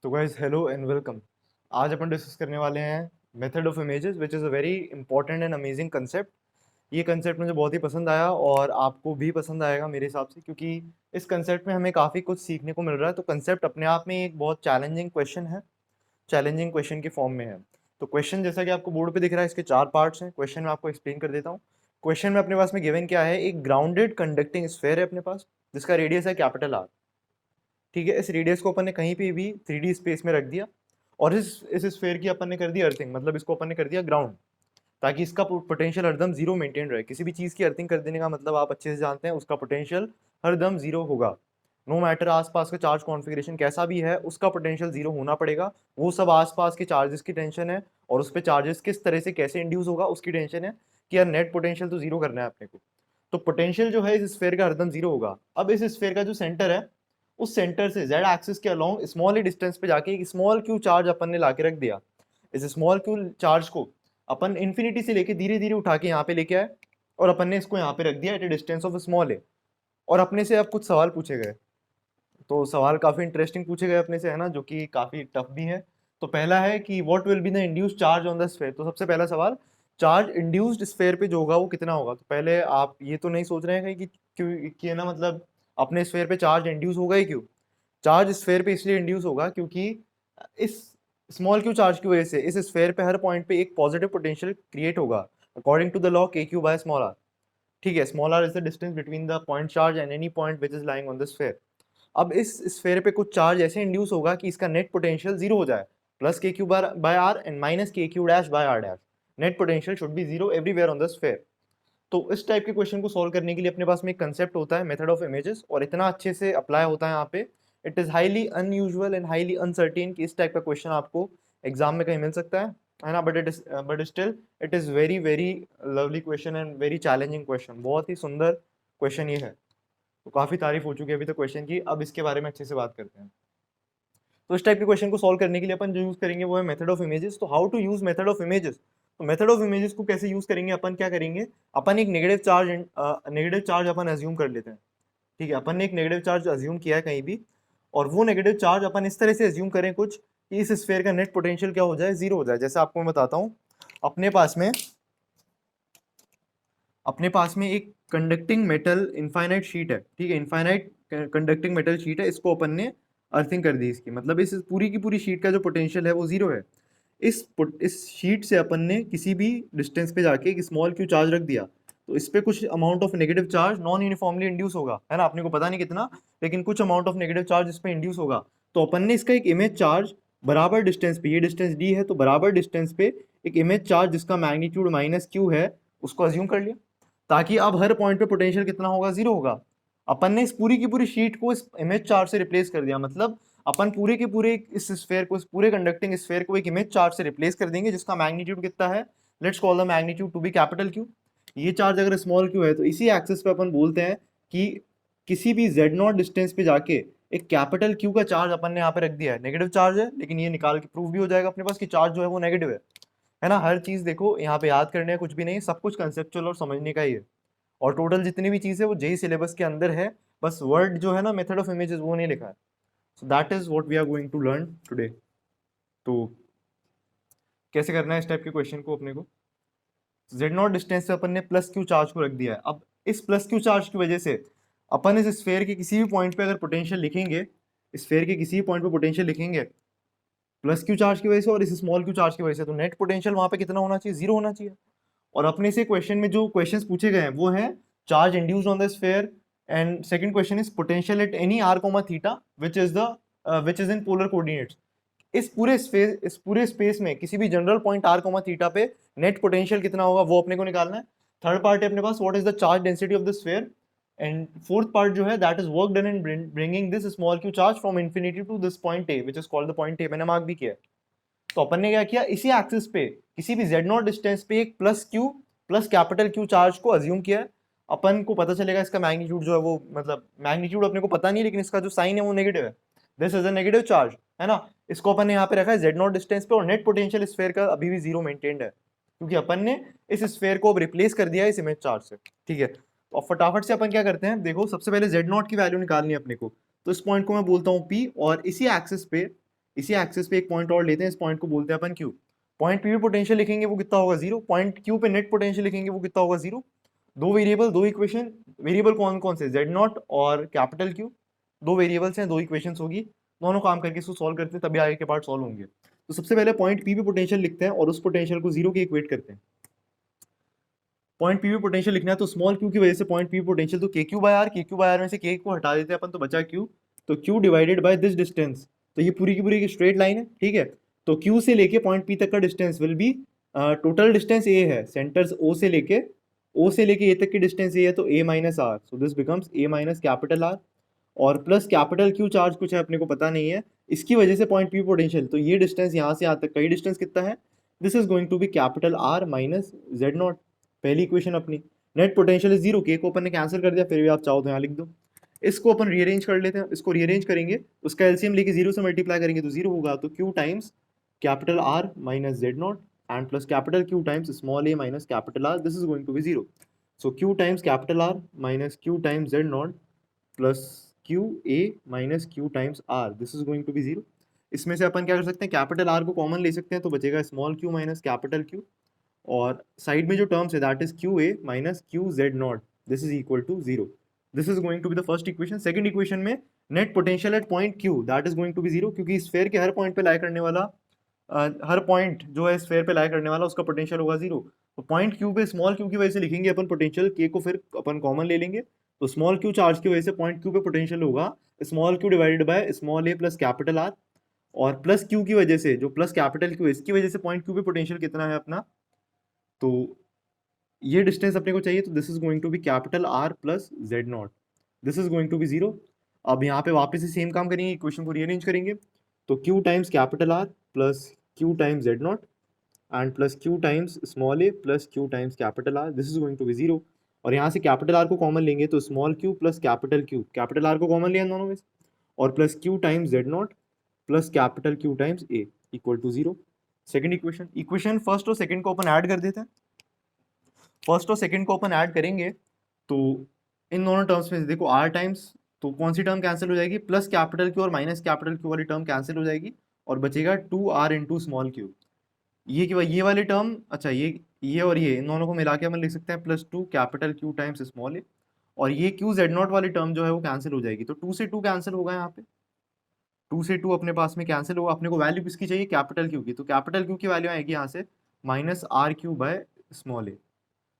तो guys hello and welcome. आज अपन discuss करने वाले हैं method of images which is a very important and amazing concept. ये कंसेप्ट मुझे बहुत ही पसंद आया और आपको भी पसंद आएगा मेरे हिसाब से, क्योंकि इस कंसेप्ट में हमें काफ़ी कुछ सीखने को मिल रहा है। तो कंसेप्ट अपने आप में एक बहुत चैलेंजिंग क्वेश्चन है, चैलेंजिंग क्वेश्चन के फॉर्म में है। तो क्वेश्चन जैसा कि आपको बोर्ड पे दिख रहा है, इसके 4 पार्ट्स हैं। क्वेश्चन में आपको एक्सप्लेन कर देता हूँ। क्वेश्चन में अपने पास में गिवन क्या है, एक ग्राउंडेड कंडक्टिंग स्फेयर है अपने पास, जिसका रेडियस है कैपिटल आर। ठीक है, इस रेडियस को अपन ने कहीं पे भी 3D स्पेस में रख दिया और इस स्फेयर की अपन ने कर दी अर्थिंग, मतलब इसको अपन ने कर दिया ग्राउंड, ताकि इसका पोटेंशियल हरदम जीरो मेंटेन रहे। किसी भी चीज़ की अर्थिंग कर देने का मतलब आप अच्छे से जानते हैं, उसका पोटेंशियल हरदम जीरो होगा। नो मैटर आसपास का चार्ज कॉन्फ़िगरेशन कैसा भी है, उसका पोटेंशियल जीरो होना पड़ेगा। वो सब आसपास के चार्जेस की टेंशन है और उस पे चार्जेस किस तरह से कैसे इंड्यूस होगा उसकी टेंशन है कि यार नेट पोटेंशियल तो जीरो करना है अपने को। तो पोटेंशियल जो है इस स्फेयर का हरदम जीरो होगा। अब इस स्फेयर का जो सेंटर है, उस सेंटर से जेड एक्सिस के अलोंग स्मॉल ही डिस्टेंस पे जाके एक स्मॉल क्यू चार्ज अपन ने लाके रख दिया। इस स्मॉल क्यू चार्ज को अपन इन्फिनिटी से लेके धीरे धीरे उठा के यहाँ पे लेके आए और अपन ने इसको यहाँ पे रख दिया at a distance of small a. और अपने से अब कुछ सवाल पूछे गए। तो सवाल काफी इंटरेस्टिंग पूछे गए अपने से, है ना, जो कि काफी टफ भी है। तो पहला है कि what will be the induced charge on the sphere. तो सबसे पहला सवाल, चार्ज इंड्यूस्ड स्फेयर पे जो होगा वो कितना होगा। तो पहले आप ये तो नहीं सोच रहे हैं कि क्यों कि है ना, मतलब अपने स्फेयर पे चार्ज इंड्यूस होगा ही क्यों। चार्ज स्फेयर पे इसलिए इंड्यूस होगा क्योंकि इस स्मॉल क्यू चार्ज की वजह से इस स्फेयर पे हर पॉइंट पे एक पॉजिटिव पोटेंशियल क्रिएट होगा, according to the law K Q by small R. ठीक है, small R is the distance between the point charge and any point which is lying on the sphere. अब इस sphere पे कुछ charge ऐसे induce होगा कि इसका नेट पोटेंशियल जीरो हो जाए, plus k Q by r and minus k q dash by r dash. Net potential should be zero everywhere on the sphere. तो इस टाइप के क्वेश्चन को सॉल्व करने के लिए अपने पास में एक कंसेप्ट होता है, मेथड ऑफ इमेजेस, और इतना अच्छे से अप्लाई होता है यहाँ पे। It is highly unusual and highly uncertain कि इस टाइप का क्वेश्चन आपको एग्जाम में कहीं मिल सकता है ना। But still it is very very lovely question and very challenging question. बहुत ही सुंदर क्वेश्चन ये है। तो काफ़ी तारीफ हो चुकी है अभी तक क्वेश्चन की, अब इसके बारे में अच्छे से बात करते हैं। तो इस टाइप के क्वेश्चन को सॉल्व करने के लिए अपन जो यूज करेंगे वो है मेथड ऑफ इमेजेस। तो how to use method of images. तो मेथड ऑफ इमेजेस को कैसे यूज करेंगे, अपन क्या करेंगे, अपन एक नेगेटिव चार्ज अपन अज्यूम कर लेते हैं। ठीक है, अपन ने एक नेगेटिव चार्ज अज्यूम किया है कहीं भी, और वो नेगेटिव चार्ज अपन इस तरह से अज्यूम करें कुछ कि इस स्फेयर का नेट पोटेंशियल क्या हो जाए, जीरो हो जाए। जैसे आपको मैं बताता हूँ, अपने पास में अपने पास में एक कंडक्टिंग मेटल इनफाइनाइट शीट है। ठीक है, इनफाइनाइट कंडक्टिंग मेटल शीट है, इसको अपन ने अर्थिंग कर दी। इसकी मतलब इस पूरी की पूरी शीट का जो पोटेंशियल है वो जीरो है। इस शीट से अपन ने किसी भी डिस्टेंस पे जाके एक स्मॉल क्यू चार्ज रख दिया, तो इस पे कुछ amount of negative charge non uniformly induce होगा, है ना। अपने को पता नहीं कितना, लेकिन कुछ अमाउंट ऑफ नेगेटिव चार्ज इस पे इंड्यूस होगा। तो अपन ने इसका एक इमेज चार्ज बराबर डिस्टेंस पे, ये डिस्टेंस डी है, तो बराबर डिस्टेंस पे एक इमेज चार्ज जिसका मैग्नीट्यूड माइनस क्यू है उसको अज्यूम कर लिया, ताकि अब हर पॉइंट पे पोटेंशियल कितना होगा, जीरो होगा। अपन ने इस पूरी की पूरी शीट को इस इमेज चार्ज से रिप्लेस कर दिया, मतलब अपन पूरे के पूरे इस स्फेयर को, इस पूरे कंडक्टिंग स्फेयर को एक इमेज चार्ज से रिप्लेस कर देंगे जिसका मैग्नीट्यूड कितना है, let's call the magnitude to be capital Q. ये चार्ज अगर स्मॉल क्यू है तो इसी एक्सिस पे अपन बोलते हैं कि किसी भी जेड नॉट डिस्टेंस पे जाके एक कैपिटल क्यू का चार्ज अपन ने यहाँ पे रख दिया है। नेगेटिव चार्ज है, लेकिन ये निकाल के प्रूव भी हो जाएगा अपने पास कि चार्ज जो है वो नेगेटिव है ना। हर चीज देखो यहाँ पे याद करने का कुछ भी नहीं, सब कुछ कंसेप्चुअल और समझने का ही है। और टोटल जितनी भी चीज़ है वो जेई सिलेबस के अंदर है, बस वर्ड जो है ना मेथड ऑफ इमेजेस वो नहीं लिखा है। So that is what we are going to learn today. तो कैसे करना है इस टाइप के क्वेश्चन को अपने को, जेड नॉट डिस्टेंस से अपन ने प्लस क्यू चार्ज को रख दिया है। अब इस प्लस क्यू चार्ज की वजह से अपन इस स्फेयर के किसी भी पॉइंट पे अगर पोटेंशियल लिखेंगे, स्फेयर के किसी भी पॉइंट पे पोटेंशियल लिखेंगे प्लस क्यू चार्ज की वजह से और इस स्मॉल क्यू चार्ज की वजह से, तो नेट पोटेंशियल वहां पे कितना होना चाहिए, जीरो होना चाहिए। और अपने से क्वेश्चन में जो क्वेश्चंस पूछे गए हैं वो है charge induced on the sphere, and second question is potential at any R comma theta which is in polar coordinates. इस पूरे स्पेस में किसी भी general point R comma theta पे नेट पोटेंशियल कितना होगा वो अपने को निकालना है। थर्ड पार्ट है अपने पास, what is the charge density of the sphere. And fourth part जो है that is work done in bringing this small q charge from infinity to this point a which is called the point a, मैंने mark भी किया है। तो अपन ने क्या किया, इसी एक्सिस पे किसी भी जेड नॉट डिस्टेंस पे एक plus Q plus capital q charge को अज्यूम किया है। अपन को पता चलेगा इसका मैग्नीट्यूड जो है वो, मतलब मैग्नीट्यूड अपने को पता नहीं, लेकिन इसका जो साइन है वो नेगेटिव है। This is a negative charge, है ना। इसको अपन ने यहाँ पे रखा है जेड नॉट डिस्टेंस पे, और नेट पोटेंशियल स्फेयर का अभी भी जीरो मेंटेन्ड है, क्योंकि अपन ने इस स्फेयर को अब रिप्लेस कर दिया है इस इमेज चार्ज से। ठीक है, तो अब फटाफट से अपन क्या करते हैं, देखो सबसे पहले जेड नॉट की वैल्यू निकालनी है अपने को। तो इस पॉइंट को मैं बोलता हूँ पी, और इसी एक्सिस पे इसी एक्सिस पे एक पॉइंट और लेते हैं, इस पॉइंट को बोलते हैं अपन क्यू। पॉइंट पी पे पोटेंशियल लिखेंगे वो कितना होगा 0, पॉइंट क्यू पे नेट पोटेंशियल लिखेंगे वो कितना होगा 0। दो वेरिएबल, दो इक्वेशन, वेरिएबल कौन कौन से, जेड नॉट और कैपिटल क्यू, दो वेरिएबल्स हैं, दो इक्वेशंस होगी, दोनों काम करके इसको सॉल्व करते हैं तभी आगे के पार्ट सॉल्व होंगे। तो सबसे पहले पॉइंट पी पे पोटेंशियल लिखते हैं और उस पोटेंशियल को 0 के इक्वेट करते हैं। पॉइंट पी पे पोटेंशियल लिखना है तो स्मॉल क्यू की वजह से पॉइंट पी पोटेंशियल, तो के क्यू बाय आर, के क्यू बाय आर में से के को हटा देते हैं अपन तो बचा क्यू, तो Q divided by this distance, तो ये पूरी की पूरी एक स्ट्रेट लाइन है, ठीक है। तो क्यू से लेके पॉइंट पी तक का distance will be, total distance a है, सेंटर्स ओ से लेके ए तक की डिस्टेंस ए है, तो a minus r, so this becomes a minus capital are, और प्लस कैपिटल क्यू चार्ज कुछ है अपने को पता नहीं है, इसकी वजह से पॉइंट पी पोटेंशियल, तो ये डिस्टेंस यहाँ से यहाँ तक का ये डिस्टेंस कितना है, this is going to be capital R minus Z naught, पहली इक्वेशन अपनी। नेट पोटेंशियल इज 0, के को अपन ने कैंसिल कर दिया, फिर भी आप चाहो तो यहाँ लिख दो। इसको अपन रीअरेंज कर लेते हैं, इसको रीअरेंज करेंगे, उसका एलसीएम लेके 0 से मल्टीप्लाई करेंगे तो 0 होगा, तो Q times capital R minus Z naught and plus capital Q times small A minus capital R, this is going to be 0। So Q times capital R minus Q times Z naught plus Q A minus Q times R, this is going to be 0। इसमें से अपन क्या कर सकते हैं, capital R को common ले सकते हैं, तो बचेगा small q minus capital q, और साइड में जो टर्म्स है that is q A minus q z not, this is equal to 0। This is going to be the first equation. Second equation में net potential at point q that is going to be 0, क्योंकि sphere के हर point पे लाई करने वाला, हर point जो है sphere पे लाई करने वाला उसका पोटेंशियल होगा 0। तो पॉइंट क्यू पे स्मॉल क्यू की वजह से लिखेंगे अपन पोटेंशियल, के को फिर अपन कॉमन ले लेंगे, तो स्मॉल क्यू चार्ज की वजह से पॉइंट क्यू पे पोटेंशियल होगा small Q divided bye small A plus capital are, और प्लस क्यू की वजह से, जो प्लस कैपिटल क्यू है इसकी वजह से पॉइंट क्यू पे पोटेंशियल कितना है अपना, तो ये डिस्टेंस अपने को चाहिए, तो this is going to be capital R plus Z not, this is going to be 0। अब यहाँ पे वापस से सेम काम करेंगे, इक्वेशन को रीअरेंज करेंगे, तो Q times capital R plus Q times Z naught and plus Q times small A plus Q times capital R, this is going to be 0। और यहाँ से कैपिटल आर को कॉमन लेंगे तो small Q plus capital R को common लिया दोनों में से, और plus Q times Z naught plus capital Q times A equal to 0। Second equation, equation first और सेकंड को अपन ऐड कर देते हैं, फर्स्ट और सेकंड को अपन ऐड करेंगे तो इन दोनों टर्म्स में देखो आर टाइम्स, तो कौन सी टर्म कैंसिल हो जाएगी, प्लस कैपिटल क्यू और माइनस कैपिटल क्यू वाली टर्म कैंसिल हो जाएगी, और बचेगा 2r इंटू स्मॉल क्यू। ये वाली टर्म, अच्छा ये और ये इन दोनों को मिला के अपन लिख सकते हैं plus 2 capital Q times small a, और ये क्यू जेड नॉट वाली टर्म जो है वो कैंसिल हो जाएगी, तो 2 से 2 कैंसिल होगा यहाँ पे, 2 से 2 अपने पास में कैंसिल होगा। अपने को वैल्यू किसकी चाहिए, कैपिटल क्यू की, तो कैपिटल क्यू की वैल्यू आएगी यहाँ से minus r q by small a,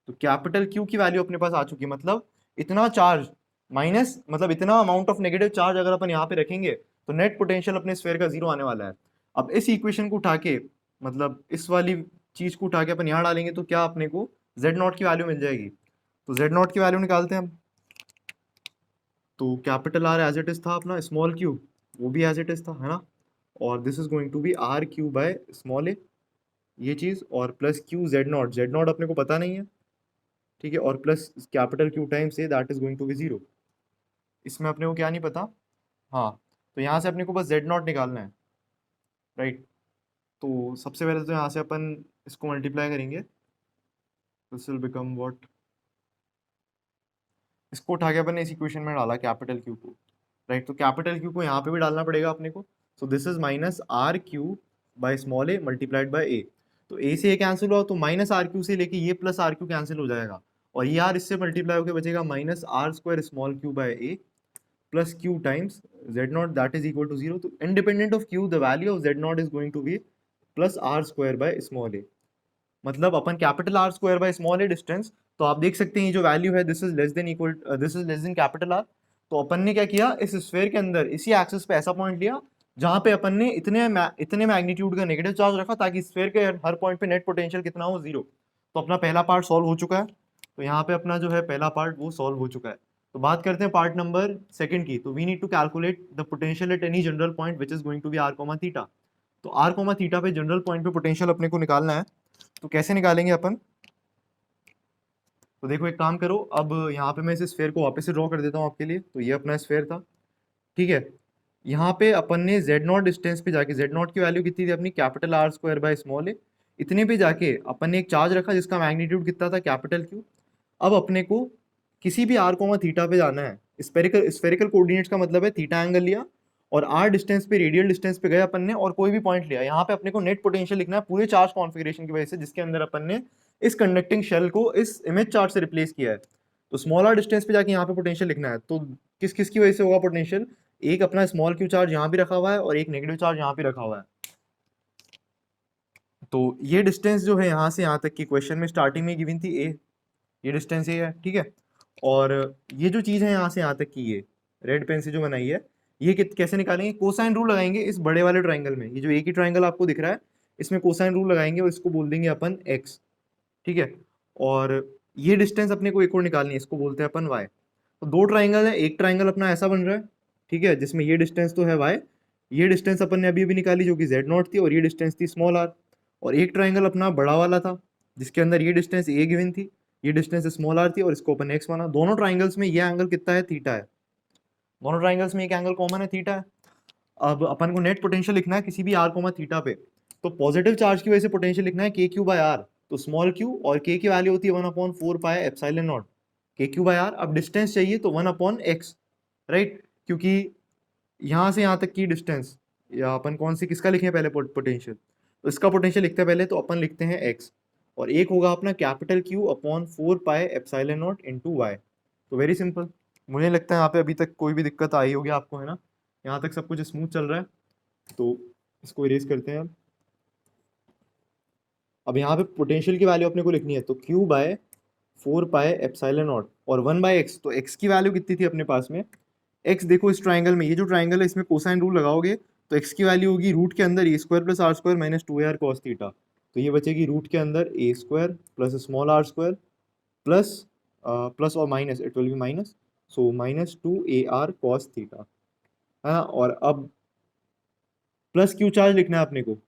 तो कैपिटल क्यू की वैल्यू अपने पास आ चुकी है, मतलब इतना चार्ज माइनस, मतलब इतना अमाउंट ऑफ नेगेटिव चार्ज अगर अपन यहाँ पे रखेंगे तो नेट पोटेंशियल अपने स्फीयर का 0 आने वाला है। अब इस इक्वेशन को उठा के, मतलब इस वाली चीज को उठा के अपन यहाँ डालेंगे तो क्या अपने को जेड नॉट की वैल्यू मिल जाएगी, तो जेड नॉट की वैल्यू निकालते हैं हम, तो capital R as it is था अपना, स्मॉल क्यू वो भी एज इट इज था, है ना, और this is going to be r q by small a, ये चीज, और प्लस क्यू जेड नॉट अपने को पता नहीं है, ठीक है, और plus capital Q times A that is going to be 0। इसमें अपने को क्या नहीं पता, हाँ, तो यहाँ से अपने को बस जेड नॉट निकालना है, राइट। तो सबसे पहले तो यहाँ से अपन इसको मल्टीप्लाई करेंगे, दिस विल बिकम व्हाट, इसको उठा के अपन ने इस इक्वेशन में डाला कैपिटल क्यू को, राइट, तो कैपिटल क्यू को यहाँ पे भी डालना पड़ेगा अपने को, so this is minus r q by small a multiplied by a, तो ए से ए कैंसिल हुआ तो माइनस आर क्यू से लेके ये प्लस आर क्यू कैंसिल हो जाएगा, और ये आर इससे मल्टीप्लाई होकर बचेगा minus r square small q by a plus Q times Z not that is equal to 0। तो independent of q the value of z not is going to be plus are square by small a, मतलब अपन capital are square by small a distance, तो आप देख सकते हैं ये जो वैल्यू है this is less than equal, this is less than capital are, तो अपन ने क्या किया, इस स्फीयर के अंदर इसी एक्सिस पे ऐसा पॉइंट लिया जहां पे अपन ने इतने मैग्नीट्यूड का नेगेटिव चार्ज रखा ताकि स्फीयर के हर पॉइंट पे नेट पोटेंशियल कितना हो 0। तो अपना पहला पार्ट सॉल्व हो चुका है, तो यहाँ पे अपना जो है पहला पार्ट वो सॉल्व हो चुका है। तो बात करते हैं पार्ट नंबर सेकंड की, तो we need to calculate the potential at any general point which is going to be R comma theta. तो आर कोमा थीटा पे जनरल पॉइंट पे पोटेंशियल अपने को निकालना है, तो कैसे निकालेंगे अपन, तो देखो एक काम करो, अब यहाँ पे मैं इस स्फीयर को वापस से ड्रॉ कर देता हूँ आपके लिए, तो ये अपना स्फीयर था, ठीक है। यहाँ पे अपन ने जेड नॉट डिस्टेंस पे जाके, जेड नॉट की वैल्यू कितनी थी अपनी, capital are square by small a, इतने पे जाके अपन ने एक चार्ज रखा जिसका मैग्नीट्यूड कितना था, कैपिटल क्यू। अब अपने को किसी भी आर कोमा थीटा पे जाना है, स्फेरिकल कोऑर्डिनेट्स का मतलब है थीटा एंगल लिया, और r डिस्टेंस पे, रेडियल डिस्टेंस पे गए अपन ने और कोई भी पॉइंट लिया, यहाँ पे अपने को नेट पोटेंशियल लिखना है पूरे चार्ज कॉन्फ़िगरेशन की वजह से जिसके अंदर अपन ने इस कंडक्टिंग शेल को इस इमेज चार्ज से रिप्लेस किया है। तो स्मॉल r डिस्टेंस पे जाके यहाँ पे पोटेंशियल लिखना है। तो किस किस की वजह से होगा पोटेंशियल? एक अपना स्मॉल q चार्ज यहाँ भी रखा हुआ है और एक नेगेटिव चार्ज यहाँ पे रखा हुआ है। तो ये डिस्टेंस जो है यहाँ से यहाँ तक की क्वेश्चन में स्टार्टिंग में गिवन थी a, ये डिस्टेंस ये है, ठीक है। और ये जो चीज़ है यहाँ से यहाँ तक की, ये रेड पेन से जो बनाई है, ये कैसे निकालेंगे? कोसाइन रूल लगाएंगे इस बड़े वाले ट्राइंगल में। ये जो एक ही ट्राइंगल आपको दिख रहा है इसमें कोसाइन रूल लगाएंगे और इसको बोल देंगे अपन x, ठीक है। और ये डिस्टेंस अपने को एक और निकालनी है, इसको बोलते हैं अपन y। तो दो ट्राइंगल है, एक ट्राइंगल अपना ऐसा बन रहा है, ठीक है, जिसमें ये डिस्टेंस तो है y, ये डिस्टेंस अपन ने अभी अभी निकाली जो कि z0 थी और ये डिस्टेंस थी स्मॉल r। और एक ट्राइंगल अपना बड़ा वाला था जिसके अंदर ये डिस्टेंस a गिवन थी, ये डिस्टेंस स्मॉल r थी और इसको अपन x माना। दोनों ट्राइंगल्स में ये एंगल कितना है? थीटा है। दोनों ट्राइंगल्स में एक एंगल कॉमन है, थीटा है। अब अपन को नेट पोटेंशियल लिखना है किसी भी r कोमा थीटा पे, तो पॉजिटिव चार्ज की वजह से पोटेंशियल लिखना है KQ/r। तो स्मॉल q और k की वैल्यू होती है 1/4 पाई एप्सिलॉन नॉट KQ/r। अब डिस्टेंस चाहिए तो 1/x, राइट, क्योंकि यहाँ से यहाँ तक की डिस्टेंस, या अपन कौन सी किसका लिखें पहले पोटेंशियल? तो इसका पोटेंशियल लिखते हैं पहले, तो अपन लिखते हैं x और एक होगा अपना capital Q/4 pi epsilon naught into Y. तो वेरी सिंपल। मुझे लगता है यहाँ पे अभी तक कोई भी दिक्कत आई होगी आपको, है ना? यहाँ तक सब कुछ स्मूथ चल रहा है, तो इसको इरेज करते हैं। अब यहाँ पे पोटेंशियल की वैल्यू अपने को लिखनी है, तो Q/4 पाई एप्सिलॉन नॉट और 1/x। तो x की वैल्यू कितनी थी अपने पास में? x देखो इस ट्राइंगल में, ये जो ट्राइंगल है इसमें कोसाइन रूल लगाओगे तो x की वैल्यू होगी रूट के अंदर a² plus r² minus 2ar cos theta. तो ये बचेगी रूट के अंदर a² plus small r² plus plus और minus, it will be minus, so minus 2ar cos theta, है ना। और अब प्लस q चार्ज लिखना है अपने को,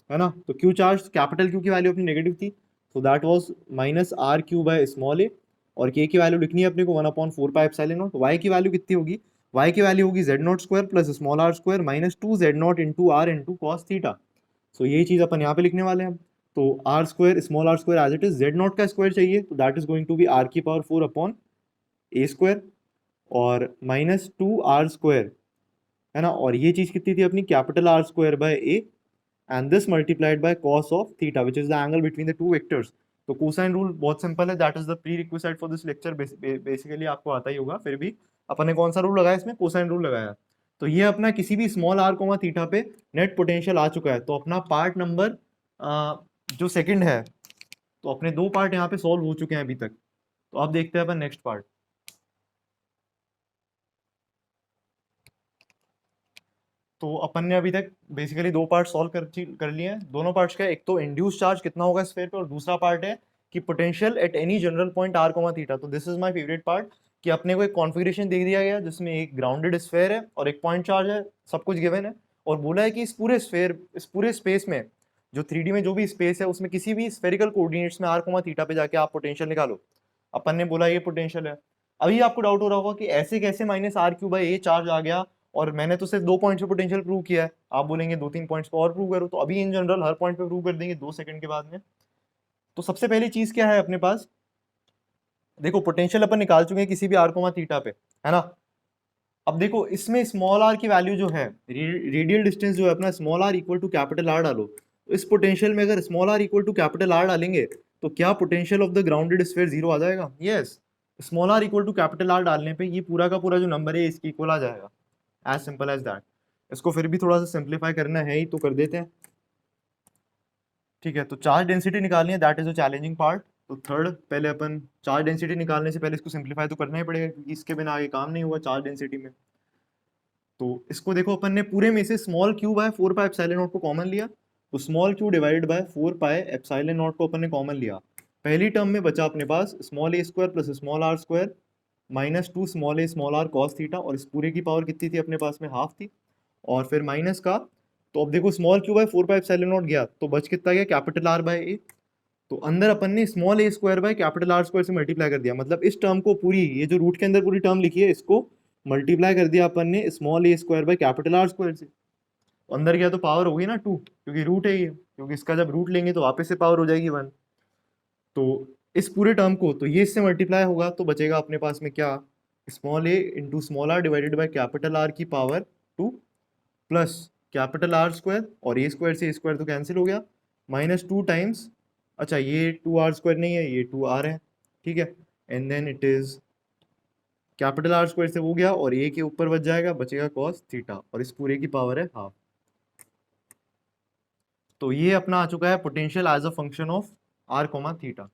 है ना। तो q चार्ज, कैपिटल Q की वैल्यू अपनी नेगेटिव थी, तो that was minus RQ by small a। और k की वैल्यू लिखनी है अपने को 1/4 पाई एप्सिलॉन नॉट। y की वैल्यू कितनी होगी? y की वैल्यू होगी z0² plus small r² minus 2z0 into r into cos theta. So यही चीज़ अपन यहाँ पे लिखने वाले हैं। तो r² small r² as it is, z0 का स्क्वायर चाहिए तो that is going to be r⁴ upon a² और माइनस 2r², है ना। और ये चीज़ कितनी थी अपनी? Capital R² by a and this multiplied by cos of theta which is the angle between the two vectors। तो कोसाइन रूल बहुत सिंपल है, that is the pre requisite for this lecture. Basically आपको आता ही होगा, फिर भी अपन ने कौन सा रूल लगाया इसमें? कोसाइन रूल लगाया। तो ये अपना किसी भी स्मॉल r कोमा थीटा पे नेट पोटेंशियल आ चुका है। तो अपना पार्ट नंबर जो सेकंड है, तो अपने दो पार्ट यहाँ पे सॉल्व हो चुके हैं अभी तक। तो अब देखते हैं अपन नेक्स्ट पार्ट। तो अपन ने अभी तक बेसिकली दो पार्ट सॉल्व कर लिए हैं। दोनों पार्ट्स का, एक तो इंड्यूस चार्ज कितना होगा स्फीयर पे, और दूसरा पार्ट है कि potential at any general point r comma theta. तो this is my favourite part, कि अपने को एक कॉन्फ़िगरेशन दे दिया गया जिसमें एक ग्राउंडेड स्फीयर है और एक पॉइंट चार्ज है, सब कुछ गिवन है, और बोला है कि इस पूरे स्फीयर, इस पूरे स्पेस में, जो 3D में जो भी स्पेस है उसमें किसी भी स्फेरिकल कोऑर्डिनेट्स में r कोमा थीटा पे जाके आप पोटेंशियल निकालो। अपन ने बोला ये पोटेंशियल है। अभी आपको डाउट हो रहा होगा कि ऐसे कैसे माइनस r³ चार्ज आ गया, और मैंने तो सिर्फ 2 पॉइंट्स पे पोटेंशियल प्रूव किया है। आप बोलेंगे 2-3 पॉइंट्स पे और प्रूव करो, तो अभी इन जनरल हर पॉइंट पे प्रूव कर देंगे 2 सेकंड के बाद में। तो सबसे पहली चीज क्या है अपने पास? देखो पोटेंशियल अपन निकाल चुके हैं किसी भी r कोमा थीटा पे, है ना। अब देखो इसमें स्मॉल r की वैल्यू जो है, रेडियल डिस्टेंस जो है अपना, small r equal to capital R डालो। तो इस पोटेंशियल में अगर small r equal to capital R डालेंगे तो क्या potential of the grounded sphere 0 आ जाएगा? Yes. Small r equal to capital R डालने पे ये पूरा का पूरा जो नंबर है इसकी इक्वल आ जाएगा। As simple as that. इसको फिर भी थोड़ा सा सिंप्लीफाई करना है ही, तो कर देते हैं, ठीक है। तो चार्ज डेंसिटी निकालनी है, that is a challenging part. तो थर्ड, पहले अपन चार्ज डेंसिटी निकालने से पहले इसको सिंप्लीफाई तो करना ही पड़ेगा, क्योंकि इसके बिना आगे काम नहीं हुआ चार्ज डेंसिटी में। तो इसको देखो, अपन ने पूरे में से small q/4 pi epsilon not को कॉमन लिया, तो small q divided by 4 pi epsilon not को अपन ने कॉमन लिया। पहली टर्म में बचा अपने पास small a² plus small r² minus 2 small a small r cos theta, और इस पूरे की पावर कितनी थी अपने पास में? हाफ थी। और फिर माइनस का, तो अब देखो small q/4 pi epsilon not गया तो बच कितना गया? Capital R by a। तो अंदर अपन ने small a² by capital R² से मल्टीप्लाई कर दिया, मतलब इस टर्म को पूरी, ये जो रूट के अंदर पूरी टर्म लिखी है इसको मल्टीप्लाई कर दिया अपन ने small a² by capital R² से। तो अंदर गया तो पावर होगी ना 2, क्योंकि रूट है ये, क्योंकि इसका जब रूट लेंगे तो वापस से पावर हो जाएगी 1। तो इस पूरे टर्म को, तो ये इससे मल्टीप्लाई होगा तो बचेगा अपने पास में क्या? Small a into small r divided by capital R की power 2। Plus capital are square, और ए स्क्वायर से ए स्क्वायर तो कैंसिल हो गया, माइनस 2 टाइम्स, अच्छा ये 2r² नहीं है, ये 2r है, ठीक है, and then it is capital are square से हो गया, और ए के ऊपर बच जाएगा, बचेगा कॉस थीटा, और इस पूरे की पावर है हाफ। तो ये अपना आ चुका है potential as a function of R comma theta.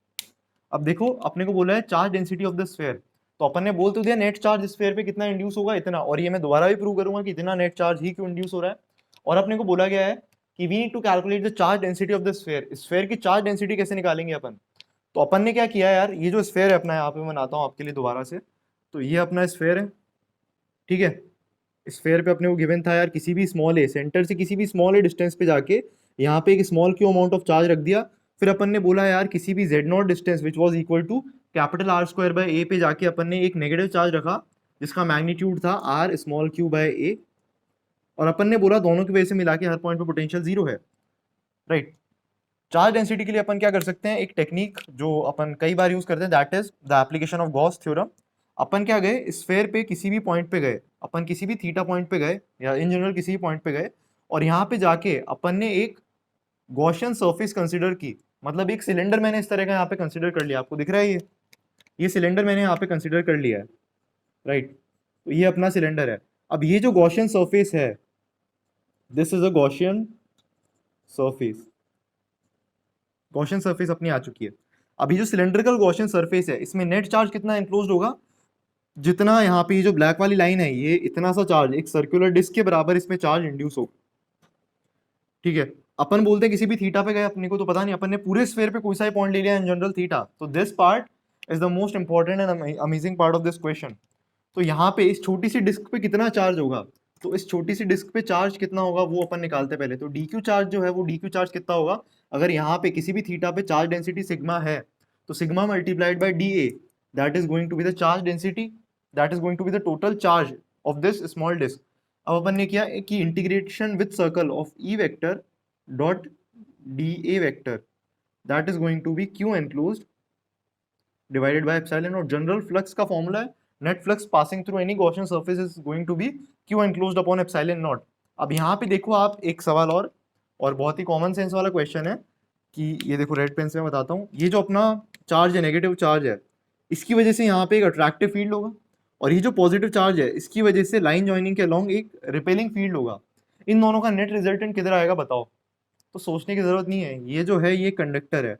अब देखो अपने को बोला है charge density of the sphere, तो अपन ने बोल तो दिया नेट चार्ज स्फीयर पे कितना इंड्यूस होगा, इतना, और ये मैं दोबारा भी प्रूव करूंगा कि इतना नेट चार्ज ही क्यों इंड्यूस हो रहा है। और अपने को बोला गया है कि we need to calculate the charge density of the sphere, sphere की चार्ज डेंसिटी कैसे निकालेंगे अपन। तो अपन ने क्या किया यार, ये जो स्फीयर है अपना, यहाँ पे मैं बनाता हूँ आपके लिए दोबारा से, तो ये अपना स्फीयर है, ठीक है, स्फीयर पे अपने को गिवन था यार, किसी भी स्मॉल ए, सेंटर से किसी भी स्मॉल ए डिस्टेंस पे जाके यहाँ पे एक small Q amount of charge रख दिया, फिर अपन ने बोला यार किसी भी z naught distance which was equal to capital are square by a पे जाके अपन ने एक नेगेटिव चार्ज रखा जिसका मैग्नीट्यूड था आर स्मॉल क्यू बाय ए, और अपन ने बोला दोनों की वजह से मिला के हर पॉइंट पे पोटेंशियल जीरो है, राइट। चार्ज डेंसिटी के लिए अपन क्या कर सकते हैं, एक टेक्निक जो अपन कई बार यूज करते हैं, that is the application of Gauss theorem. अपन क्या गए, स्फेयर पे किसी भी पॉइंट पे गए, अपन किसी भी थीटा पॉइंट पे गए या इन जनरल किसी भी पॉइंट पे गए, और यहाँ पे जाके अपन ने एक गॉसियन सरफेस कंसिडर की, मतलब एक सिलेंडर मैंने इस तरह का यहाँ पे कंसिडर कर लिया, आपको दिख रहा है ये सिलेंडर मैंने यहाँ पे कंसिडर कर लिया है, राइट। तो ये अपना सिलेंडर है। अब ये जो गॉसियन सरफेस है, this is a Gaussian surface, Gaussian surface अपनी आ चुकी है। अभी जो सिलेंड्रिकल गॉसियन सरफेस है, इसमें नेट चार्ज कितना इंक्लोज्ड होगा, जितना यहाँ पे ये जो ब्लैक वाली लाइन है, ये इतना सा चार्ज एक सर्कुलर डिस्क के बराबर इसमें चार्ज इंड्यूस हो, ठीक है। अपन बोलते हैं किसी भी थीटा पे गए, अपने को तो पता नहीं, अपन ने पूरे स्फीयर पे कोई सा ही पॉइंट ले लिया इन जनरल थीटा, तो this part is the most important and amazing part of this question. तो यहाँ पे इस छोटी सी डिस्क पे कितना चार्ज होगा, तो इस छोटी सी डिस्क पे चार्ज कितना होगा वो अपन निकालते हैं पहले। तो डी क्यू चार्ज जो है वो डी क्यू चार्ज कितना होगा, अगर यहाँ पे किसी भी थीटा पे चार्ज डेंसिटी सिग्मा है, तो sigma multiplied by D A, that is going to be the charge density, that is going to be the total charge of this small disc. अब अपन ने किया कि integration with circle of E vector dot D A vector, that is going to be Q enclosed divided by epsilon, और general flux का formula है net flux passing through any Gaussian surface is going to be Q enclosed upon epsilon naught. अब यहाँ पे देखो आप एक सवाल और बहुत ही कॉमन सेंस वाला क्वेश्चन है कि ये देखो रेड पेन से मैं बताता हूँ, ये जो अपना चार्ज है, नेगेटिव चार्ज है, इसकी वजह से यहाँ पे एक अट्रैक्टिव फील्ड होगा, और ये जो पॉजिटिव चार्ज है इसकी वजह से लाइन जॉइनिंग के अलोंग एक रिपेलिंग फील्ड होगा। इन दोनों का नेट रिजल्टेंट किधर आएगा बताओ। तो सोचने की जरूरत नहीं है, ये जो है ये कंडक्टर है,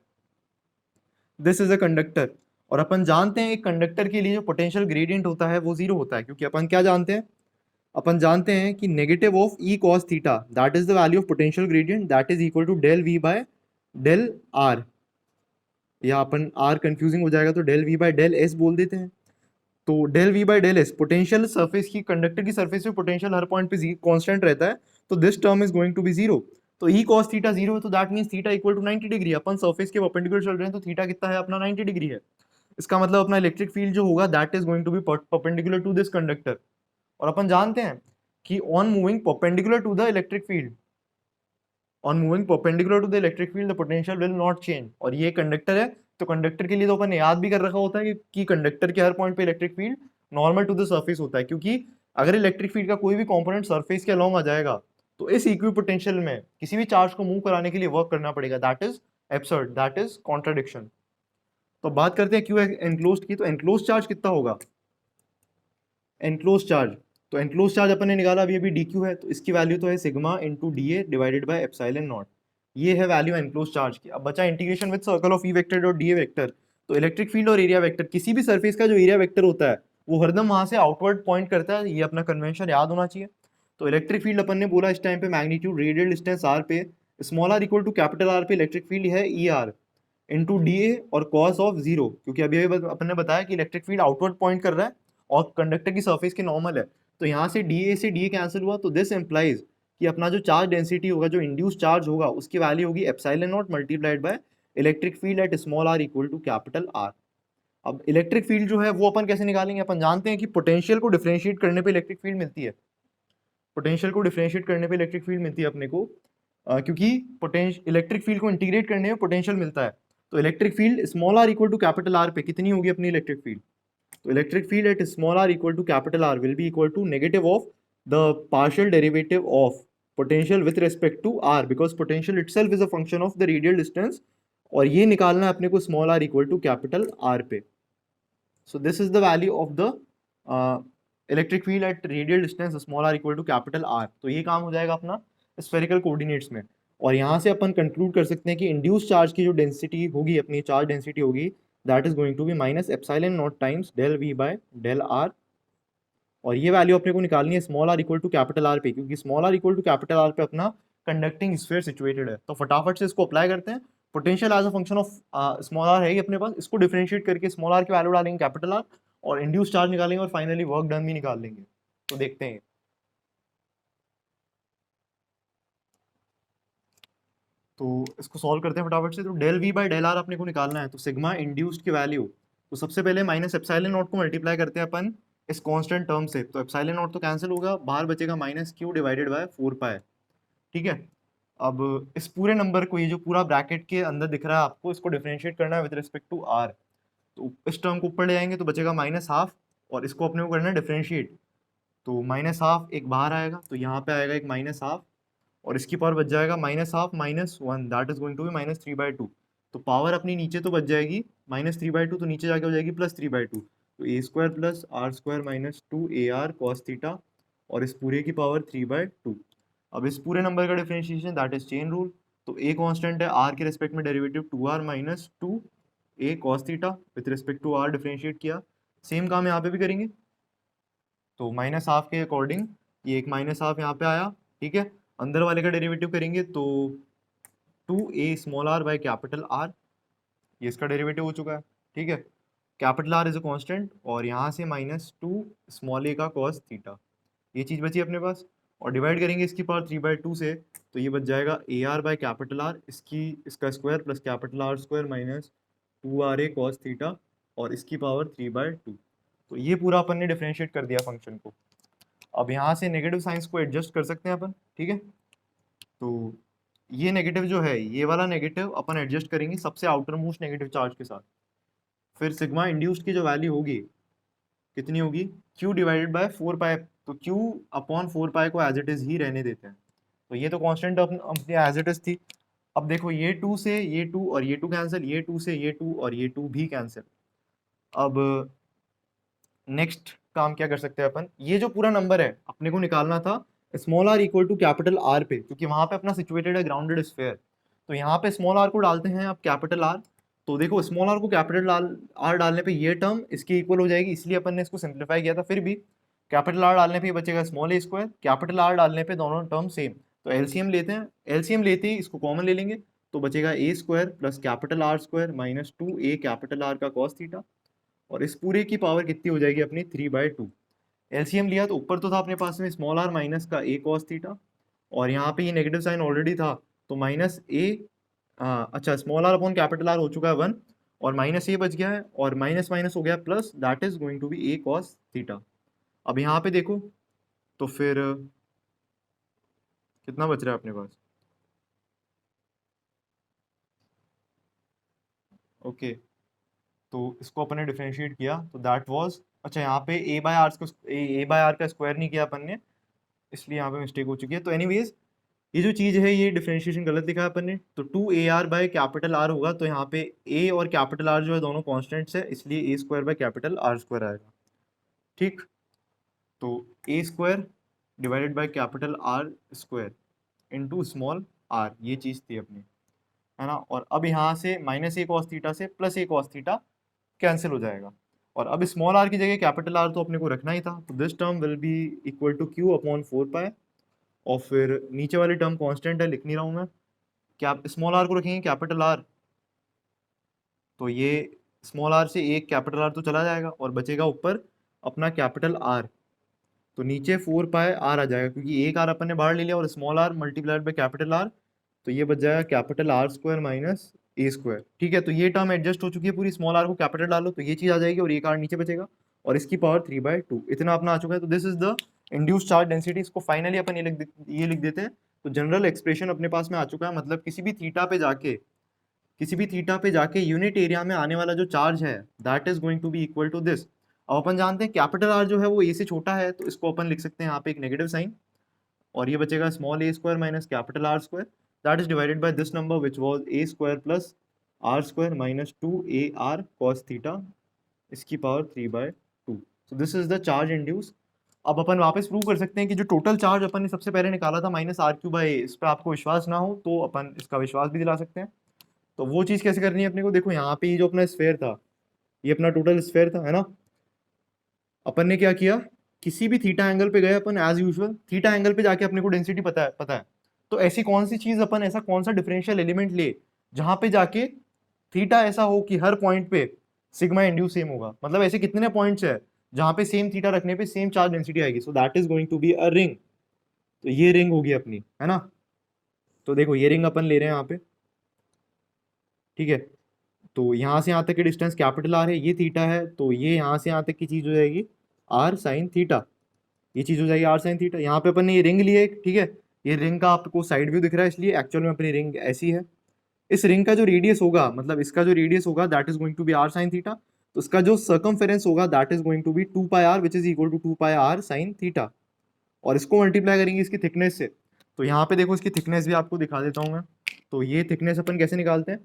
दिस इज अ कंडक्टर, और अपन जानते हैं एक कंडक्टर के लिए जो पोटेंशियल ग्रेडियंट होता है वो जीरो होता है, क्योंकि अपन क्या जानते हैं, अपन जानते हैं कि negative of E cos theta, that is the value of potential gradient, that is equal to del V by del R, या अपन आर कंफ्यूजिंग हो जाएगा तो del V by del S बोल देते हैं। तो del V by del S, potential surface की, कंडक्टर की सरफेस पे पोटेंशियल हर पॉइंट पे कांस्टेंट रहता है, तो this term is going to be zero. तो ई कॉस थीटा जीरो है, तो that means theta equal to 90 degree, अपन सरफेस के परपेंडिकुलर चल रहे हैं, तो थीटा कितना है अपना 90 डिग्री है। इसका मतलब अपना इलेक्ट्रिक फील्ड जो होगा that is going to be perpendicular to this conductor, और अपन जानते हैं कि on moving perpendicular to the electric field, on moving perpendicular to the electric field the potential will not change, और ये कंडक्टर है, तो कंडक्टर के लिए तो अपन ने याद भी कर रखा होता है कि कंडक्टर के हर पॉइंट पे electric field normal to the surface होता है, क्योंकि अगर इलेक्ट्रिक फील्ड का कोई भी कंपोनेंट सरफेस के अलोंग आ जाएगा तो इस इक्विपोटेंशियल में किसी भी चार्ज को मूव कराने के लिए वर्क करना पड़ेगा, that is absurd, that is contradiction. तो बात करते हैं क्यू एनक्लोज्ड की, तो एनक्लोज्ड चार्ज कितना होगा, एनक्लोज्ड चार्ज, तो एनक्लोज्ड चार्ज अपन ने निकाला अभी डी क्यू है, तो इसकी वैल्यू तो है sigma into D A divided by epsilon not, ये है वैल्यू एनक्लोज्ड चार्ज की। अब बचा integration with circle of E vector dot D A vector, तो इलेक्ट्रिक फील्ड और एरिया वेक्टर, किसी भी सरफेस का जो एरिया वेक्टर होता है वो हरदम वहां से आउटवर्ड पॉइंट करता है, ये अपना कन्वेंशन याद होना चाहिए। तो इलेक्ट्रिक फील्ड अपन ने बोला इस टाइम पे मैग्नीट्यूड रेडियल डिस्टेंस आर पे, small R equal to capital R पे इलेक्ट्रिक फील्ड है E R into D A और कॉस ऑफ जीरो, क्योंकि अभी अभी अपन ने बताया कि इलेक्ट्रिक फील्ड आउटवर्ड पॉइंट कर रहा है और कंडक्टर की सरफेस के नॉर्मल है, तो यहाँ से डी ए कैंसिल हुआ, तो दिस एम्प्लाइज कि अपना जो चार्ज डेंसिटी होगा, जो इंड्यूस चार्ज होगा, उसकी वैल्यू होगी epsilon naught multiplied by electric field at small R equal to capital R. अब इलेक्ट्रिक फील्ड जो है वो अपन कैसे निकालेंगे, अपन जानते हैं कि पोटेंशियल को डिफरेंशिएट करने पे इलेक्ट्रिक फील्ड मिलती है, पोटेंशियल को डिफरेंशिएट करने पे इलेक्ट्रिक फील्ड मिलती है अपने को, क्योंकि पोटेंशियल इलेक्ट्रिक फील्ड को इंटीग्रेट करने में पोटेंशियल मिलता है। तो electric field small R equal to capital R पे कितनी होगी अपनी इलेक्ट्रिक फील्ड, तो electric field at small R equal to capital R will be equal to negative of the partial derivative of potential with respect to R, because potential itself is a function of the radial distance, और ये निकालना है अपने को small R equal to capital R पे. So this is the value of the electric field at radial distance small R equal to capital are. तो ये काम हो जाएगा अपना स्फेरिकल कोऑर्डिनेट्स में. और यहाँ से अपन कंक्लूड कर सकते हैं कि इंड्यूस चार्ज की जो डेंसिटी होगी, अपनी चार्ज डेंसिटी होगी, that is going to be minus epsilon naught times del V by del R. और ये वैल्यू अपने को निकालनी है small R equal to capital R पे, क्योंकि small R equal to capital R पे अपना कंडक्टिंग स्फीयर सिचुएटेड है. तो फटाफट से इसको अप्लाई करते हैं. Potential as a function of small R है ही अपने पास, इसको डिफरेंशिएट करके स्मॉल आर की वैल्यू डालेंगे कैपिटल आर, और इंड्यूस चार्ज निकालेंगे, और फाइनली वर्क डन भी निकाल लेंगे. तो देखते हैं. तो इसको सॉल्व करते हैं फटाफट से. तो del V by del R अपने को निकालना है. तो सिग्मा इंड्यूस्ड की वैल्यू, तो सबसे पहले माइनस एप्सिलॉन नॉट को मल्टीप्लाई करते हैं अपन इस कांस्टेंट टर्म से. तो एप्सिलॉन नॉट तो कैंसिल होगा, बाहर बचेगा माइनस क्यू डिवाइडेड बाय 4 पाई. ठीक है. अब इस पूरे नंबर को, ये जो पूरा ब्रैकेट के अंदर दिख रहा है आपको, इसको डिफरेंशिएट करना है विद रिस्पेक्ट टू आर. तो इस टर्म को ऊपर ले आएंगे तो बचेगा माइनस हाफ, और इसको अपने को करना है डिफरेंशिएट. तो माइनस हाफ एक बाहर आएगा, तो यहाँ पे आएगा एक माइनस हाफ, और इसकी पावर बच जाएगा minus half minus one, that is going to be minus 3/2. तो पावर अपनी नीचे तो बच जाएगी -3/2, तो नीचे जाके हो जाएगी +3/2. तो a square plus are square minus 2 AR cos theta, और इस पूरे की पावर 3/2. अब इस पूरे नंबर का differentiation that is chain rule. तो ए कांस्टेंट है, आर के रिस्पेक्ट में derivative 2r minus 2a cos theta with respect to R differentiate किया. सेम काम यहाँ पे भी करेंगे. तो माइनस हाफ के अकॉर्डिंग ये एक माइनस हाफ यहाँ पे आया. ठीक है. अंदर वाले का डेरिवेटिव करेंगे तो 2a small R by capital R, ये इसका डेरिवेटिव हो चुका है. ठीक है. Capital R is a constant, और यहाँ से -2 स्मॉल ए का कॉस थीटा, ये चीज़ बची अपने पास. और डिवाइड करेंगे इसकी पावर 3/2 से, तो ये बच जाएगा a R by capital R, इसका square plus capital are square minus 2RA cos theta, और इसकी पावर 3/2. तो ये पूरा अपन ने डिफरेंशिएट कर दिया फंक्शन को. अब यहाँ से नेगेटिव साइंस को एडजस्ट कर सकते हैं अपन. ठीक है. तो ये नेगेटिव जो है, ये वाला नेगेटिव अपन एडजस्ट करेंगे सबसे आउटर मोस्ट नेगेटिव चार्ज के साथ. फिर सिग्मा इंड्यूस्ड की जो वैल्यू होगी कितनी होगी, q डिवाइडेड बाय 4 पाई. तो q अपॉन 4 पाई को एज इट इज ही रहने देते हैं. तो ये तो कांस्टेंट अपनी एज इट इज थी. अब देखो ये 2 से ये 2 और ये 2 कैंसिल, ये 2 से ये 2 और ये 2 भी कैंसिल. अब नेक्स्ट काम क्या कर सकते हैं अपन, ये जो पूरा नंबर है अपने को निकालना था small R equal to capital R पे, क्योंकि वहां पे अपना सिचुएटेड है ग्राउंडेड स्फीयर. तो यहाँ पे स्मॉल आर को डालते हैं अब कैपिटल आर. तो देखो स्मॉल आर को कैपिटल आर डालने पे ये टर्म इसके इक्वल हो जाएगी, इसलिए अपन ने इसको सिंप्लीफाई किया था. फिर भी कैपिटल आर डालने पे ये बचेगा small a square, capital R डालने पे दोनों टर्म सेम. तो एलसीएम लेते हैं, एलसीएम लेते ही इसको कॉमन ले लेंगे, तो बचेगा a square plus capital are square minus 2a capital R का कॉस थीटा, और इस पूरे की पावर कितनी हो जाएगी अपनी 3/2. एलसीएम लिया तो ऊपर तो था अपने पास में स्मॉल आर माइनस का a कॉस थीटा, और यहाँ पे ये नेगेटिव साइन ऑलरेडी था, तो माइनस ए, अच्छा small R upon capital R हो चुका है 1, और माइनस ए बच गया है, और माइनस माइनस हो गया plus, that is going to be a cos theta. अब यहाँ पे देखो तो फिर कितना बच रहा है अपने पास. ओके. तो इसको अपन ने डिफरेंशिएट किया तो दैट वाज, अच्छा यहाँ पे a बाय आर का स्क्वायर नहीं किया अपन ने, इसलिए यहाँ पे मिस्टेक हो चुकी है. तो एनीवेज ये जो चीज़ है ये डिफरेंशिएशन गलत लिखा है अपन ने. तो 2AR बाय कैपिटल आर होगा, तो यहाँ पे a और कैपिटल आर जो है दोनों कॉन्स्टेंट्स है, इसलिए a square by capital are square आएगा. ठीक. तो a square divided by capital are square into small R, ये चीज़ थी अपनी, है ना. और अब यहाँ से माइनस ए कॉस थीटा से प्लस ए कॉस थीटा कैंसिल हो जाएगा, और अब स्मॉल आर की जगह कैपिटल आर तो अपने को रखना ही था. तो this term will be equal to q upon 4 pi, और फिर नीचे वाली टर्म कांस्टेंट है, लिख नहीं रहा हूँ मैं. क्या स्मॉल आर को रखेंगे कैपिटल आर, तो ये स्मॉल आर से एक कैपिटल आर तो चला जाएगा, और बचेगा ऊपर अपना कैपिटल आर. तो नीचे 4 पाई आर आ जाएगा, क्योंकि एक आर अपन ने बाहर ले लिया, और small R multiplied by capital are, तो ये बच जाएगा capital are square minus A square. ठीक है. तो ये टर्म एडजस्ट हो चुकी है पूरी, स्मॉल आर को कैपिटल डालो तो ये चीज़ आ जाएगी, और एक आर नीचे बचेगा, और इसकी पावर 3/2 इतना अपना आ चुका है. तो this is the induce charge density. इसको फाइनली अपन ये लिख देते हैं. तो जनरल एक्सप्रेशन अपने पास में आ चुका है, मतलब किसी भी थीटा पे जाके यूनिट एरिया में आने वाला जो चार्ज है that is going to be equal to this. अब अपन जानते हैं कैपिटल आर जो है वो ए से छोटा है, तो इसको अपन लिख सकते हैं यहाँ पे एक नेगेटिव साइन, और ये बचेगा small a square minus capital are square, that is divided by this number which was a square plus are square minus 2 AR cos theta इसकी power 3/2। So this is the charge induce. अब अपन वापस prove कर सकते हैं कि जो total charge अपन ने सबसे पहले निकाला था -R³ इस पर आपको विश्वास ना हो तो अपन इसका विश्वास भी दिला सकते हैं। तो वो चीज़ कैसे करनी है अपने को, देखो यहाँ पे ये जो अपना स्फेयर था, ये अपना टोटल स्फेयर था, है ना। अपन ने क्या किया, किसी भी थीटा एंगल पे गए अपन एज यूजुअल, थीटा एंगल पे जाके अपने को डेंसिटी पता है। तो ऐसी कौन सी चीज अपन, ऐसा कौन सा डिफरेंशियल एलिमेंट ले जहां पे जाके थीटा ऐसा हो कि हर पॉइंट पे सिग्मा इंड्यूस सेम होगा। मतलब ऐसे कितने पॉइंट्स है जहां पे सेम थीटा रखने पे सेम चार्ज डेंसिटी आएगी। So that is going to be a ring. तो ये रिंग होगी अपनी, है ना। तो देखो ये रिंग अपन ले रहे हैं यहाँ पे, ठीक है। तो यहाँ से यहाँ तक की डिस्टेंस कैपिटल आर है, ये थीटा है, तो ये यहाँ से यहाँ तक की चीज हो जाएगी आर साइन थीटा। ये चीज हो जाएगी आर साइन थीटा। यहाँ पे अपन ने ये रिंग लिया है, ठीक है। ये रिंग का आपको साइड व्यू दिख रहा है, इसलिए एक्चुअल में अपनी रिंग ऐसी है। इस रिंग का जो रेडियस होगा, मतलब इसका जो रेडियस होगा that is going to be R sine theta. तो इसका जो सर्कमफेरेंस होगा that is going to be 2πr which is equal to 2πr sine theta. और इसको मल्टीप्लाई करेंगे इसकी थिकनेस से। तो यहाँ पे देखो इसकी थिकनेस भी आपको दिखा देता हूँ मैं। तो ये थिकनेस अपन कैसे निकालते हैं,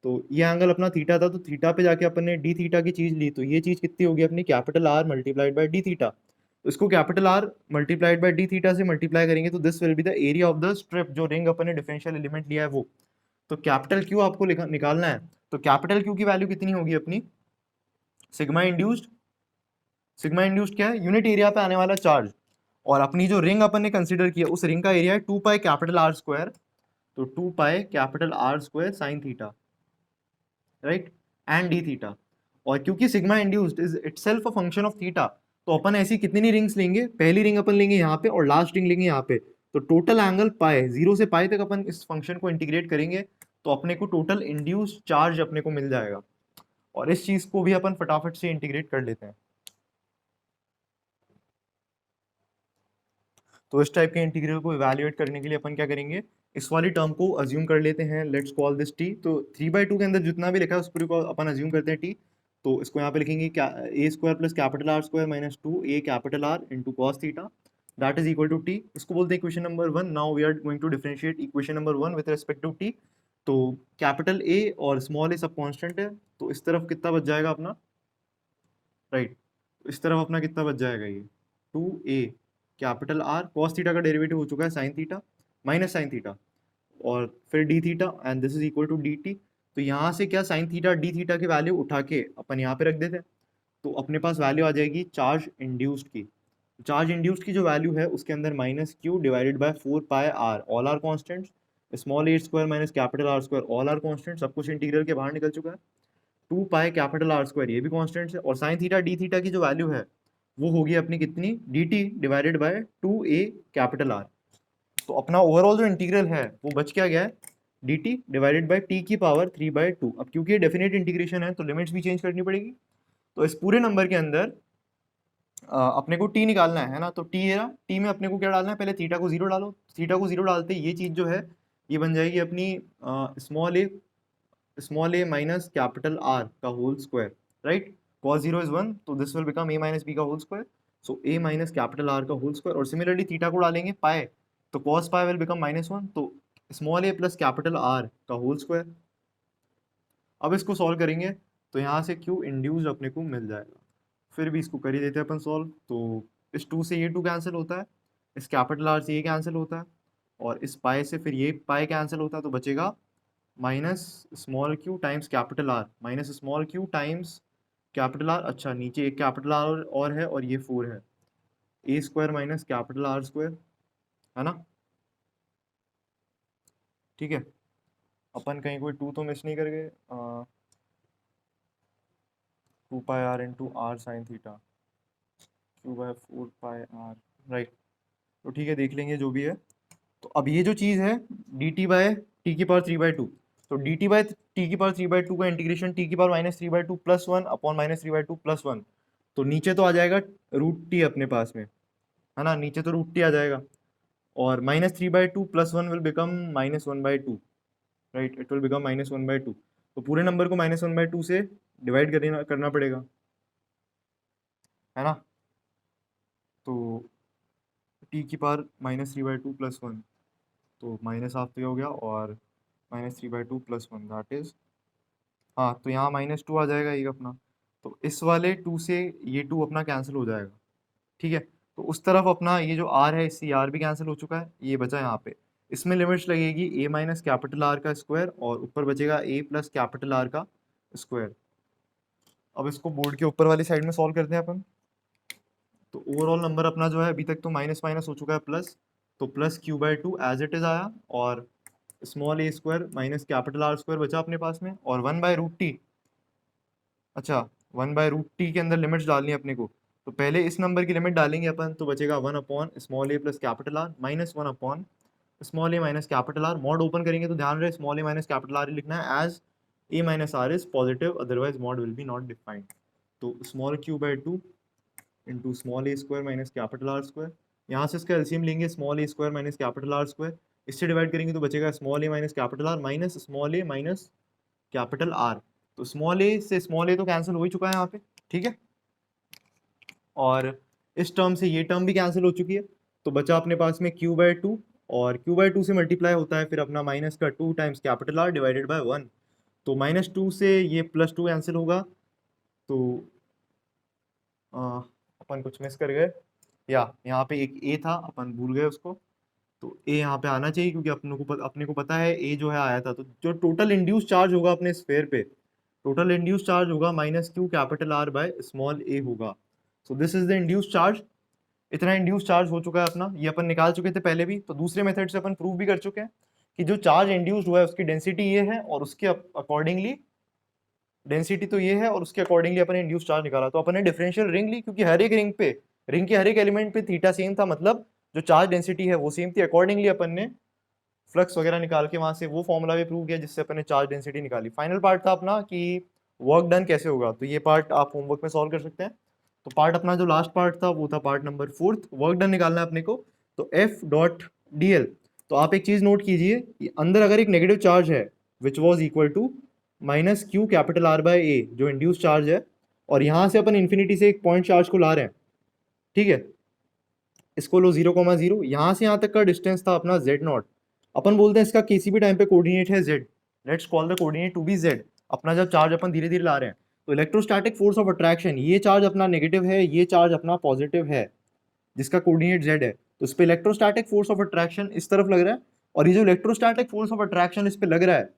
तो ये एंगल अपना थीटा था, तो थीटा पे जाके अपन ने डी थीटा की चीज ली, तो ये चीज कितनी होगी अपनी capital are multiplied bye D theta. तो इसको capital R multiplied bye D theta से मल्टीप्लाई करेंगे तो this will be the area of the strip जो रिंग अपन ने डिफरेंशियल एलिमेंट लिया है वो। तो कैपिटल क्यू आपको निकालना है। तो कैपिटल क्यू की वैल्यू कितनी होगी अपनी, सिग्मा इंड्यूस्ड। सिग्मा इंड्यूस्ड क्या है, यूनिट एरिया पे आने वाला चार्ज। और अपनी जो रिंग अपन ने कंसीडर किया उस रिंग का एरिया है 2π कैपिटल आर स्क्वायर। तो 2π capital are square sine theta, right, and d theta. और क्योंकि sigma induced is itself a function of theta, तो अपन ऐसी कितनी रिंग्स लेंगे, पहली रिंग अपन लेंगे यहाँ पे और लास्ट रिंग लेंगे यहाँ पे। तो टोटल एंगल पाए, 0 से पाए तक अपन इस फंक्शन को इंटीग्रेट करेंगे तो अपने को टोटल इंड्यूस्ड चार्ज अपने को मिल जाएगा। और इस चीज को भी अपन फटाफट से इंटीग्रेट कर लेते हैं। तो इस टाइप के इंटीग्रल को इवैल्यूएट करने के लिए अपन क्या करेंगे, इस वाली टर्म को अज्यूम कर लेते हैं, लेट्स कॉल दिस टी। तो 3/2 के अंदर जितना भी लिखा है उस पूरी को अपन अज्यूम करते हैं टी। तो इसको यहाँ पे लिखेंगे क्या, a square plus capital are square minus 2 a capital R into cos theta that is equal to T. इसको बोलते हैं equation number 1। Now we are going to differentiate equation number 1 with respect to T. तो capital A और small ए सब constant है, तो इस तरफ कितना बच जाएगा अपना, राइट। तो इस तरफ अपना कितना बच जाएगा, ये 2a capital R cos theta का डेरिवेटिव हो चुका है sine theta minus sine theta, और फिर d theta and this is equal to d t. तो यहाँ से क्या साइन थीटा डी थीटा की वैल्यू उठा के अपन यहाँ पे रख देते हैं, तो अपने पास वैल्यू आ जाएगी चार्ज इंड्यूस्ड की। चार्ज इंड्यूस्ड की जो वैल्यू है उसके अंदर minus Q divided by 4π R, all are constants, small a square minus capital are square, all are constant, सब कुछ इंटीग्रल के बाहर निकल चुका है। 2π कैपिटल आर स्क्वायर ये भी कॉन्स्टेंट है, और साइन थीटा डी थीटा की जो वैल्यू है वो होगी अपनी कितनी, D T divided by 2a capital are. तो अपना ओवरऑल जो इंटीग्रल है वो बच क्या गया है, D T divided by T की पावर 3/2। अब क्योंकि ये डेफिनेट इंटीग्रेशन है तो लिमिट्स भी चेंज करनी पड़ेगी। तो इस पूरे नंबर के अंदर अपने को टी निकालना है ना। तो टी है ना, टी में अपने को क्या डालना है, पहले थीटा को जीरो डालो। थीटा को जीरो डालते ये चीज जो है ये बन जाएगी अपनी स्मॉल ए माइनस कैपिटल आर का whole square, right. cos 0 is 1, तो this will become a minus B का whole square. So a minus capital R का होल स्क्वायर, और सिमिलरली थीटा को डालेंगे पाए, तो cos पाए विल बिकम -1, तो small a plus capital R का होल स्क्वायर। अब इसको सॉल्व करेंगे तो यहाँ से क्यू इंड्यूस्ड अपने को मिल जाएगा। फिर भी इसको कर ही देते हैं अपन सॉल्व। तो इस 2 से ये 2 कैंसिल होता है, इस कैपिटल आर से ये कैंसिल होता है, और इस पाए से फिर ये पाए कैंसिल होता है, तो बचेगा minus small Q times capital R, minus small Q times capital are. अच्छा नीचे एक कैपिटल आर और है, और ये 4 है, a square minus capital are square, है ना। ठीक है, अपन कहीं कोई 2 तो मिस नहीं कर गए। 2πr into R sine theta q/4πr, right. तो ठीक है, देख लेंगे जो भी है। तो अब ये जो चीज़ है डी टी बाय टी की पावर 3/2, तो डी टी बाय टी की पावर 3/2 का इंटीग्रेशन टी की पावर -3/2 प्लस 1 अपॉन -3/2 प्लस 1। तो नीचे तो आ जाएगा रूट टी अपने पास में, है ना, नीचे तो रूट टी आ जाएगा, और -3/2 plus 1 will become -1/2, right, it will become -1/2। तो पूरे नंबर को -1/2 से डिवाइड करना पड़ेगा, है ना। तो टी की पावर -3/2 + 1, तो माइनस हाफ तो ये हो गया, और -3/2 + 1 दैट इज, हाँ तो यहाँ -2 आ जाएगा एक अपना, तो इस वाले 2 से ये 2 अपना कैंसिल हो जाएगा, ठीक है। तो उस तरफ अपना ये जो आर है, इससे आर भी कैंसिल हो चुका है, ये बचा यहाँ पे। इसमें लिमिट्स लगेगी a माइनस कैपिटल आर का स्क्वायर, और ऊपर बचेगा a प्लस कैपिटल आर का स्क्वायर। अब इसको बोर्ड के ऊपर वाली साइड में सॉल्व करते हैं अपन। तो ओवरऑल नंबर अपना जो है अभी तक तो माइनस माइनस हो चुका है प्लस, तो +q/2 एज इट इज आया, और small a square minus capital are square बचा अपने पास में, और 1/√t। अच्छा, 1/√t के अंदर लिमिट्स डालनी है अपने को, तो पहले इस नंबर की लिमिट डालेंगे अपन, तो बचेगा 1/स्मॉल a plus capital R minus 1/स्मॉल a minus capital R. Mod open करेंगे तो ध्यान रहे small a minus capital R ही लिखना है, as a minus R is positive, otherwise mod will be not defined. तो small q/2 into small a square minus capital are square, यहाँ से इसका एलसीएम लेंगे small a square minus capital are square, इससे divide करेंगे तो बचेगा small a minus capital R minus small a minus capital are. तो स्मॉल a से स्मॉल a तो कैंसिल हो ही चुका है यहाँ पे, ठीक है, और इस टर्म से ये टर्म भी कैंसिल हो चुकी है, तो बचा अपने पास में q/2, और q/2 से मल्टीप्लाई होता है फिर अपना माइनस का 2 times capital are divided by 1, तो -2 से ये +2 कैंसिल होगा, तो अपन कुछ मिस कर गए, या यहाँ पे एक a था अपन भूल गए उसको, तो a यहाँ पे आना चाहिए, क्योंकि अपने को पता है a जो है आया था, तो जो टोटल इंड्यूस चार्ज होगा अपने स्फेयर पे, टोटल इंड्यूस चार्ज होगा -q capital R bye small a होगा। सो this is the induce charge. इतना इंड्यूस चार्ज हो चुका है अपना, ये अपन निकाल चुके थे पहले भी, तो दूसरे मेथड से अपन प्रूव भी कर चुके हैं कि जो चार्ज इंड्यूस्ड हुआ है उसकी डेंसिटी ये है, और उसके अकॉर्डिंगली डेंसिटी तो ये है, और उसके अकॉर्डिंगली अपन ने इंड्यूस चार्ज निकाला। तो अपन ने डिफरेंशियल रिंग ली, क्योंकि हर एक रिंग के हर एक एलिमेंट पे थीटा सेम था, मतलब जो चार्ज डेंसिटी है वो सेम थी, अकॉर्डिंगली अपन ने फ्लक्स वगैरह निकाल के वहां से वो फॉर्मूला भी प्रूव किया जिससे अपन ने चार्ज डेंसिटी निकाली। फाइनल पार्ट था अपना कि वर्क डन कैसे होगा, तो ये पार्ट आप होमवर्क में सॉल्व कर सकते हैं। तो पार्ट अपना जो लास्ट पार्ट था वो था पार्ट नंबर 4, वर्क डन निकालना है अपने को। तो F.dl, तो आप एक चीज नोट कीजिए कि अंदर अगर एक नेगेटिव चार्ज है which was equal to -q capital R by a, जो इंड्यूस चार्ज है, और यहां से अपन इन्फिनिटी से एक पॉइंट चार्ज को ला रहे हैं, ठीक है, इसको लो 0,0, यहां से यहां तक का डिस्टेंस था अपना z0। अपन बोलते हैं इसका किसी भी टाइम पे कोऑर्डिनेट है z, let's call the coordinate to be z। अपना जब चार्ज अपन धीरे धीरे ला रहे हैं, तो इलेक्ट्रोस्टैटिक फोर्स ऑफ अट्रैक्शन, ये चार्ज अपना नेगेटिव है, ये चार्ज अपना पॉजिटिव है, जिसका कोऑर्डिनेट z है, तो इस पे इलेक्ट्रोस्टैटिक फोर्स ऑफ अट्रैक्शन इस तरफ लग रहा है, और ये जो इलेक्ट्रोस्टैटिक फोर्स ऑफ अट्रैक्शन इस पे लग रहा है,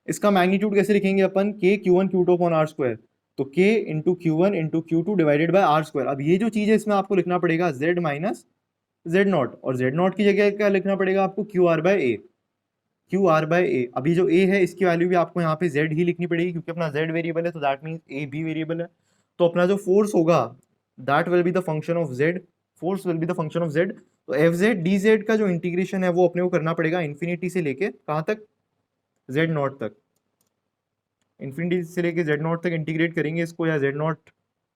इसका मैग्नीट्यूड कैसे लिखेंगे अपन, k q1 q2 upon r square, तो k into q1 into q2 divided by r square. अब ये जो चीज है इसमें आपको लिखना पड़ेगा z माइनस z0, और z0 की जगह क्या लिखना पड़ेगा आपको, qr by a, qr by a। अभी जो a है इसकी वैल्यू भी आपको यहाँ पे z ही लिखनी पड़ेगी, क्योंकि अपना z वेरिएबल है, तो दैट मीन्स a भी वेरिएबल है। तो अपना जो फोर्स होगा that will be the function of z, force will be the function of z। तो fz dz का जो इंटीग्रेशन है वो अपने को करना पड़ेगा इन्फिनिटी से लेके कहाँ तक, z0 तक, इन्फिनिटी से लेके z0 तक इंटीग्रेट करेंगे इसको, या z0,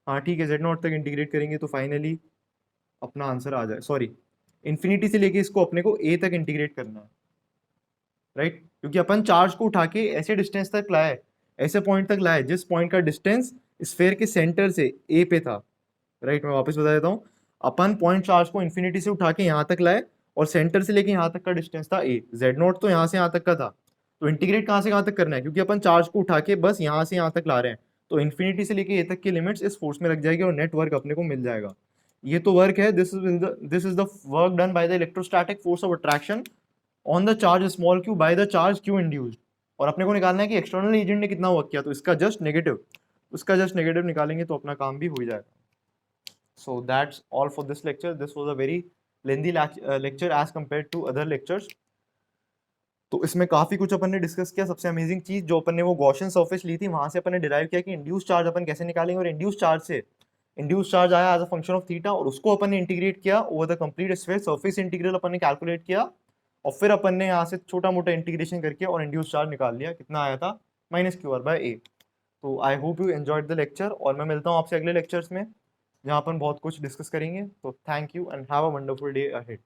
हाँ ठीक है, z0 तक इंटीग्रेट करेंगे तो फाइनली अपना आंसर आ जाए, सॉरी इन्फिनिटी से लेके इसको अपने को a तक इंटीग्रेट करना है, राइट, क्योंकि अपन चार्ज को उठा के ऐसे डिस्टेंस तक लाए, ऐसे पॉइंट तक लाए जिस पॉइंट का डिस्टेंस स्फेयर के सेंटर से a पे था, राइट। मैं वापस बता देता हूँ, अपन पॉइंट चार्ज को इन्फिनिटी से उठा के यहाँ तक लाए, और सेंटर से लेके यहाँ तक का डिस्टेंस था a, z0 तो यहाँ से यहाँ तक का था, तो इंटीग्रेट कहाँ से कहाँ तक करना है, क्योंकि अपन चार्ज को उठा के बस यहाँ से यहाँ तक ला रहे हैं, तो इन्फिनिटी से लेके a तक की लिमिट्स इस फोर्स में लग जाएगी, और नेट वर्क अपने को मिल जाएगा। ये तो वर्क है, this is the work done by the electrostatic force of attraction on the charge small q by the charge q induced, और अपने को निकालना है कि एक्सटर्नल एजेंट ने कितना वर्क किया, तो इसका जस्ट नेगेटिव, उसका जस्ट नेगेटिव निकालेंगे तो अपना काम भी हो जाएगा। So that's all for this lecture. This was a very lengthy lecture as compared to other lectures. तो इसमें काफी कुछ अपन ने डिस्कस किया। सबसे अमेजिंग चीज जो अपन ने वो गॉसियन सरफेस ली थी, वहां से अपन ने डिराइव किया कि इंड्यूस चार्ज अपन कैसे निकालेंगे, और इंड्यूस चार्ज से इंड्यूस चार्ज आया as a function of theta, और उसको अपन ने इंटीग्रेट किया over the complete sphere, surface integral अपन ने कैलकुलेट किया, और फिर अपन ने यहाँ से छोटा मोटा इंटीग्रेशन करके और इंड्यूस चार्ज निकाल लिया, कितना आया था, -qr/a। तो I hope you enjoyed the lecture, और मैं मिलता हूँ आपसे अगले लेक्चर्स में जहाँ अपन बहुत कुछ डिस्कस करेंगे। तो thank you and have a wonderful day ahead.